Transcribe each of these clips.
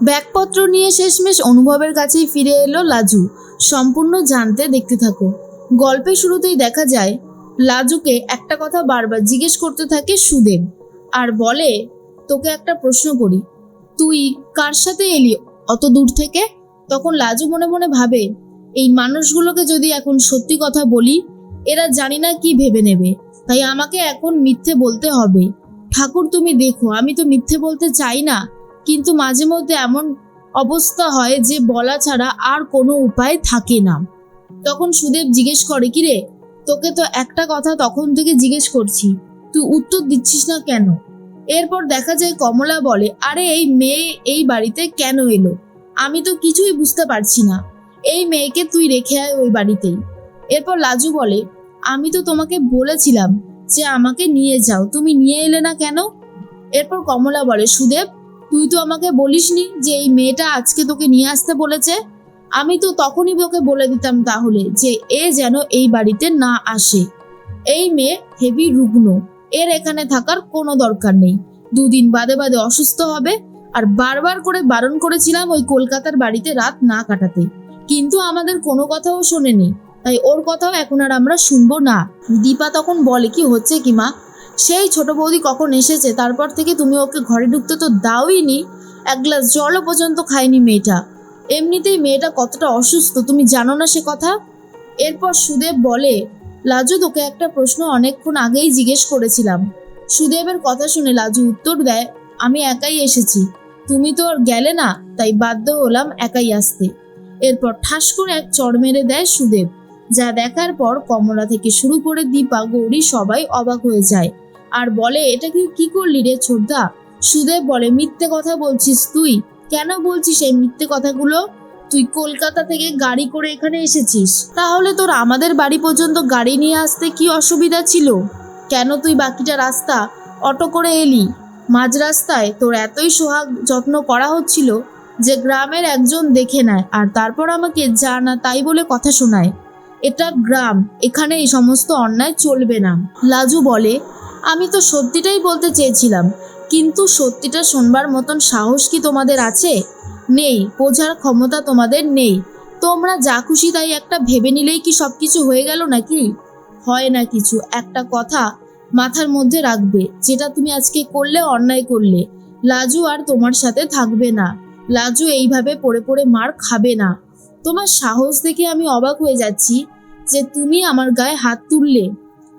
ব্যাগপত্র নিয়ে শেষমেশ অনুভবের কাছেই ফিরে এলো লাজু। সম্পূর্ণ জানতে দেখতে থাকো। গল্পের শুরুতেই দেখা যায় লাজুকে একটা কথা বারবার জিজ্ঞেস করতে থাকে সুদেব, আর বলে, তোকে একটা প্রশ্ন করি, তুই কার সাথে এলি অত দূর থেকে? তখন লাজু মনে মনে ভাবে, এই মানুষগুলোকে যদি এখন সত্যি কথা বলি, এরা জানি না কি ভেবে নেবে, তাই আমাকে এখন মিথ্যে বলতে হবে। ঠাকুর তুমি দেখো, আমি তো মিথ্যে বলতে চাই না, কিন্তু মাঝে মধ্যে এমন অবস্থা হয় যে বলা ছাড়া আর কোনো উপায় থাকে না। তখন সুদেব জিজ্ঞেস করে, কিরে, তোকে তো একটা কথা তখন থেকে জিজ্ঞেস করছি, তুই উত্তর দিচ্ছিস না কেন? এরপর দেখা যায় কমলা বলে, আরে এই মেয়ে এই বাড়িতে কেন এলো আমি তো কিছুই বুঝতে পারছি না, এই মেয়েকে তুই রেখে আয় ওই বাড়িতেই। এরপর লাজু বলে, আমি তো তোমাকে বলেছিলাম যে আমাকে নিয়ে যাও, তুমি নিয়ে এলে না কেন? এরপর কমলা বলে, সুদেব, তুই তো আমাকে বলিসনি যে এই মেয়েটা আজকে তোকে নিয়ে আসতে বলেছে। আমি তো তখনই তোকে বলে দিতাম তাহলে যে এ যেন এই বাড়িতে না আসে। এই মেয়ে হেভি রুগ্ন, এর এখানে থাকার কোনো দরকার নেই, দুদিন বাদে বাদে অসুস্থ হবে। আর বারবার করে বারণ করেছিলাম ওই কলকাতার বাড়িতে রাত না কাটাতে, কিন্তু আমাদের কোনো কথাও শোনেনি, তাই ওর কথাও এখন আর আমরা শুনবো না। দীপা তখন বলে, কি হচ্ছে কি মা? সেই ছোট বৌদি কখন এসেছে, তারপর থেকে তুমি ওকে ঘরে ঢুকতে তো দাওই নি, এক গ্লাস জলও পর্যন্ত খায়নি মেয়েটা। এমনিতেই মেয়েটা কতটা অসুস্থ তুমি জানো না সে কথা? এরপর সুদেব বলে, লাজু, তোকে একটা প্রশ্ন অনেকক্ষণ আগেই জিজ্ঞেস করেছিলাম। সুদেবের কথা শুনে লাজু উত্তর দেয়, আমি একাই এসেছি, তুমি তো আর গেলে না, তাই বাধ্য হলাম একাই আসতে। এরপর ঠাস করে এক চড় মেরে দেয় সুদেব, যা দেখার পর কমলা থেকে শুরু করে দীপা, গৌরী সবাই অবাক হয়ে যায় আর বলে, এটা কি করলি রে ছোটদা? সুদেব বলে, মিথ্যে কথা বলছিস তুই? কেন বলছিস এই মিথ্যে কথাগুলো? তুই কলকাতা থেকে গাড়ি করে এখানে এসেছিস, তাহলে তোর আমাদের বাড়ি পর্যন্ত গাড়ি নিয়ে আসতে কি অসুবিধা ছিল? কেন তুই বাকিটা রাস্তা অটো করে এলি? মাঝ রাস্তায় তোর এতই সোহাগ যত্ন করা হচ্ছিল যে গ্রামের একজন দেখে নেয় আর তারপর আমাকে যা না তাই বলে কথা শোনায়। এটা গ্রাম, এখানে এই সমস্ত অন্যায় চলবে না। লাজু বলে, আমি তো সত্যিটাই বলতে চেয়েছিলাম, কিন্তু সত্যিটা শোনবার মতন সাহস কি তোমাদের আছে? নেই, বোঝার ক্ষমতা তোমাদের নেই। তোমরা যা খুশি তাই একটা ভেবে নিলেই কি সবকিছু হয়ে গেল নাকি? হয় না কিছু। একটা কথা মাথার মধ্যে রাখবে, যেটা তুমি আজকে করলে অন্যায় করলে, লাজু আর তোমার সাথে থাকবে না। লাজু এইভাবে পড়ে পড়ে মার খাবে না। তোমার সাহস দেখে আমি অবাক হয়ে যাচ্ছি যে তুমি আমার গায়ে হাত তুললে।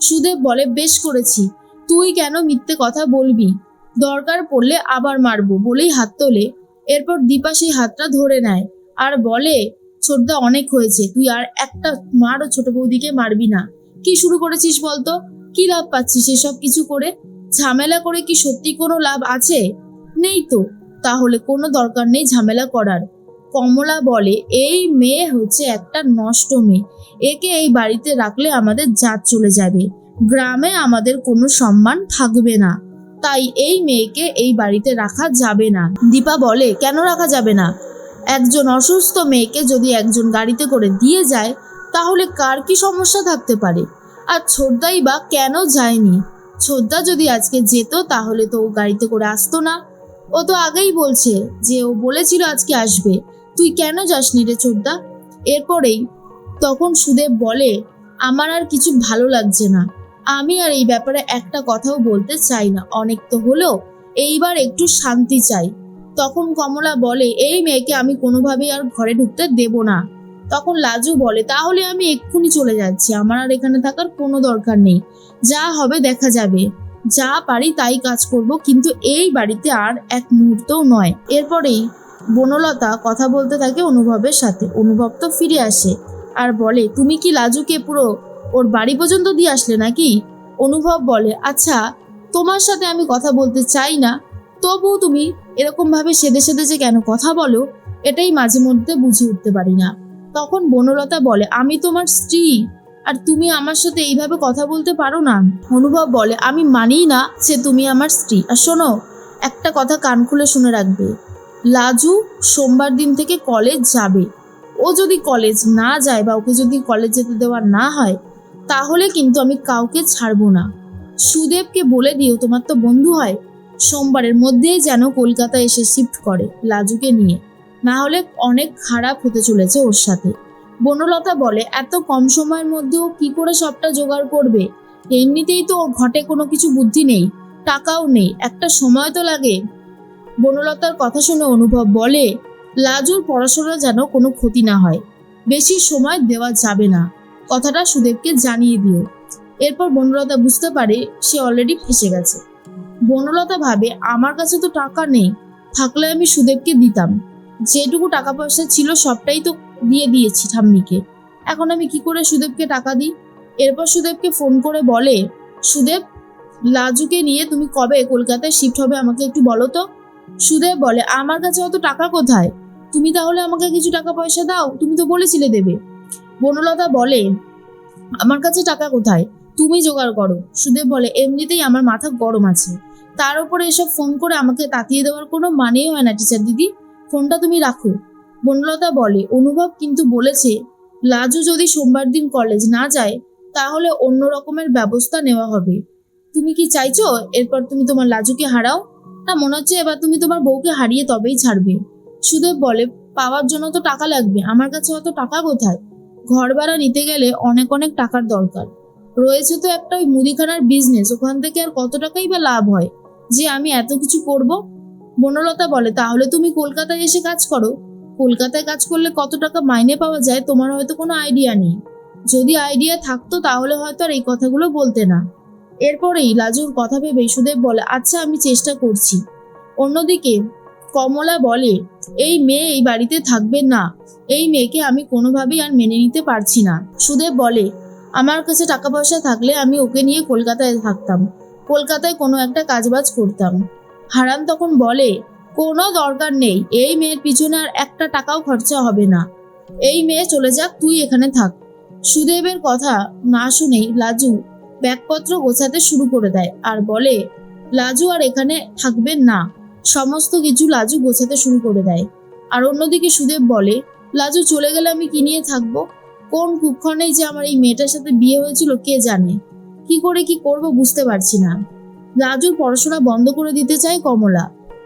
সুদেব বলে, বেশ করেছি, তুই কেন মিথ্যে কথা বলবি? দরকার পড়লে আবার মারবো বলেই হাত তোলে। এরপর দীপা সেই হাতটা ধরে নেয় আর বলে, ছোটদা, অনেক হয়েছে, তুই আর একটা মারও ছোট বৌদিকে মারবি না। কি শুরু করেছিস বলতো? কি লাভ পাচ্ছিস এসব কিছু করে? ঝামেলা করে কি সত্যি কোনো লাভ আছে? নেই তো, তাহলে কোনো দরকার নেই ঝামেলা করার। কমলা বলে, এই মেয়ে হচ্ছে একটা নষ্ট মেয়ে, একে এই বাড়িতে রাখলে আমাদের জাত চলে যাবে, গ্রামে আমাদের কোনো সম্মান থাকবে না, তাই এই মেয়েকে এই বাড়িতে রাখা যাবে না। দীপা বলে, কেন রাখা যাবে না? একজন অসুস্থ মেয়েকে যদি একজন গাড়িতে করে দিয়ে যায়, তাহলে কার কি সমস্যা থাকতে পারে? আর ছোটদাই বা কেন যায়নি? ছোটদা যদি আজকে যেত তাহলে তো ও গাড়িতে করে আসতো না। ও তো আগেই বলছে যে ও বলেছিল আজকে আসবে, তুই কেন যাসনি রে ছোটদা? এরপরেই তখন সুদেব বলে, আমার আর কিছু ভালো লাগছে না, আমি আর এই ব্যাপারে একটা কথাও বলতে চাই না, অনেক তো হলো, এইবার একটু শান্তি চাই। তখন কমলা বলে, এই মেয়েকে আমি কোনোভাবেই আর ঘরে ঢুকতে দেব না। তখন লাজু বলে, তাহলে আমি এক্ষুনি চলে যাচ্ছি, আমার আর এখানে থাকার কোনো দরকার নেই, যা হবে দেখা যাবে, যা পারি তাই কাজ করব, কিন্তু এই বাড়িতে আর এক মুহূর্তও নয়। এরপরেই বনলতা কথা বলতে থাকে অনুভবের সাথে। অনুভব তো ফিরে আসে আর বলে, তুমি কি লাজুকে পুরো ওর বাড়ি পর্যন্ত দিয়ে আসলে নাকি? অনুভব বলে, আচ্ছা, তোমার সাথে আমি কথা বলতে চাই না, তবুও তুমি এরকম ভাবে সেধে সেধে যে কেন কথা বলো, এটাই মাঝে মধ্যে বুঝে উঠতে পারি না। তখন বনলতা বলে, আমি তোমার স্ত্রী, আর তুমি আমার সাথে এইভাবে কথা বলতে পারো না। অনুভব বলে, আমি মানি না যে তুমি আমার স্ত্রী। আর শোনো, একটা কথা কান খুলে শুনে রাখবে, লাজু সোমবার দিন থেকে কলেজ যাবে। ও যদি কলেজ না যায় বা ওকে যদি কলেজ যেতে দেওয়া না হয়, তাহলে কিন্তু আমি কাউকে ছাড়বো না। সুদেবকে বলে দিও, তোমার তো বন্ধু হয়, সোমবারের মধ্যেই যেন কলকাতা এসে শিফট করে লাজুকে নিয়ে, না হলে অনেক খারাপ হতে চলেছে ওর সাথে। বনলতা বলে, এত কম সময়ের মধ্যেও কি করে সবটা জোগাড় করবে? এমনিতেই তো ওর ঘটে কোনো কিছু বুদ্ধি নেই, টাকাও নেই, একটা সময় তো লাগে। বনলতার কথা শুনে অনুভব বলে, লাজুর পড়াশোনা যেন কোনো ক্ষতি না হয়, বেশি সময় দেওয়া যাবে না, কথাটা সুদেবকে জানিয়ে দিও। এরপর বনলতা বুঝতে পারে সে অলরেডি ফেঁসে গেছে। বনলতা ভাবে, আমার কাছে তো টাকা নেই, থাকলে আমি সুদেবকে দিতাম, যেটুকু টাকা পয়সা ছিল সবটাই তো দিয়ে দিয়েছি ঠাম্মিকে, এখন আমি কি করে সুদেবকে টাকা দিই? এরপর সুদেবকে ফোন করে বলে, সুদেব, লাজুকে নিয়ে তুমি কবে কলকাতায় শিফট হবে আমাকে একটু বলো তো। সুদেব বলে, আমার কাছে অত টাকা কোথায়, তুমি তাহলে আমাকে কিছু টাকা পয়সা দাও, তুমি তো বলেছিলে দেবে। বনলতা বলে, আমার কাছে টাকা কোথায়, তুমি জোগাড় করো। সুদেব বলে, এমনিতেই আমার মাথা গরম আছে, তার উপরে এসব ফোন করে আমাকে তাতিয়ে দেওয়ার কোনো মানেই হয় না টিচার দিদি, ফোনটা তুমি রাখো। বনলতা বলে, অনুভব কিন্তু বলেছে লাজু যদি সোমবার দিন কলেজ না যায় তাহলে অন্য রকমের ব্যবস্থা নেওয়া হবে। তুমি কি চাইছো এরপর তুমি তোমার লাজুকে হারাও? না, মনে হচ্ছে এবার তুমি তোমার বউকে হারিয়ে তবেই ছাড়বে। সুদেব বলে, পাওয়ার জন্য তো টাকা লাগবে, আমার কাছে অত টাকা কোথায়? ঘর ভাড়া নিতে গেলে অনেক অনেক টাকার দরকার, রয়েছে তো একটা ওই মুদিখানার বিজনেস, ওখান থেকে আর কত টাকাই বা লাভ হয় যে আমি এত কিছু করব? বনলতা বলে, তাহলে তুমি কলকাতায় এসে কাজ করো, কলকাতায় কাজ করলে কত টাকা মাইনে পাওয়া যায় তোমার হয়তো কোনো আইডিয়া নেই, যদি আইডিয়া থাকতো তাহলে হয়তো আর এই কথাগুলো বলতে না। এরপরেই লাজুর কথা ভেবে সুদেব বলে, আচ্ছা আমি চেষ্টা করছি। অন্যদিকে কমলা বলে, এই মেয়ে এই বাড়িতে থাকবে না, এই মেয়েকে আমি কোনোভাবেই আর মেনে নিতে পারছি না। সুদেব বলে, আমার কাছে টাকা পয়সা থাকলে আমি ওকে নিয়ে কলকাতায় থাকতাম, কলকাতায় কোনো একটা কাজবাজ করতাম। হারান তখন বলে, কোনো দরকার নেই, এই মেয়ের পিছনে আর একটা টাকাও খরচা হবে না, এই মেয়ে চলে যাক, তুই এখানে থাক। সুদেবের কথা না শুনেই লাজু ব্যাগপত্র গোছাতে শুরু করে দেয় আর বলে, লাজু আর এখানে থাকবেন না, সমস্ত কিছু লাজু গোছাতে শুরু করে দেয়। আর অন্যদিকে সুদেব বলে, লাজু চলে গেলে আমি কি নিয়ে থাকবো? কোন কুক্ষণেই যে আমার এই মেয়েটার সাথে বিয়ে হয়েছিল কে জানে, কি করে কি করব বুঝতে পারছি না। লাজুর পড়াশোনা বন্ধ করে দিতে চায় কমলা।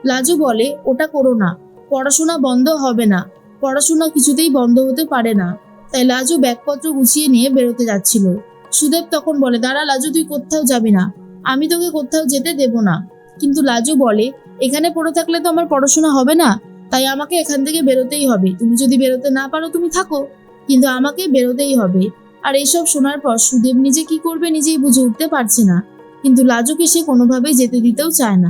লাজু বলে, ওটা করো না, পড়াশোনা বন্ধ হবে না, পড়াশোনা কিছুতেই বন্ধ হতে পারে না। তাই লাজু ব্যাগপত্র গুছিয়ে নিয়ে বেরোতে যাচ্ছিল। সুদেব তখন বলে, দাঁড়া লাজু, তুই কোথাও যাবি না, আমি তোকে কোথাও যেতে দেব না। কিন্তু লাজু বলে, এখানে পড়ে থাকলে তো আমার পড়াশোনা হবে না, তাই আমাকে এখান থেকে বেরোতেই হবে, তুমি যদি বেরোতে না পারো তুমি থাকো, কিন্তু আমাকে বেরোতেই হবে। আর এইসব শোনার পর সুদেব নিজে কি করবে নিজেই বুঝে উঠতে পারছে না, কিন্তু লাজুকে সে কোনোভাবেই যেতে দিতেও চায় না।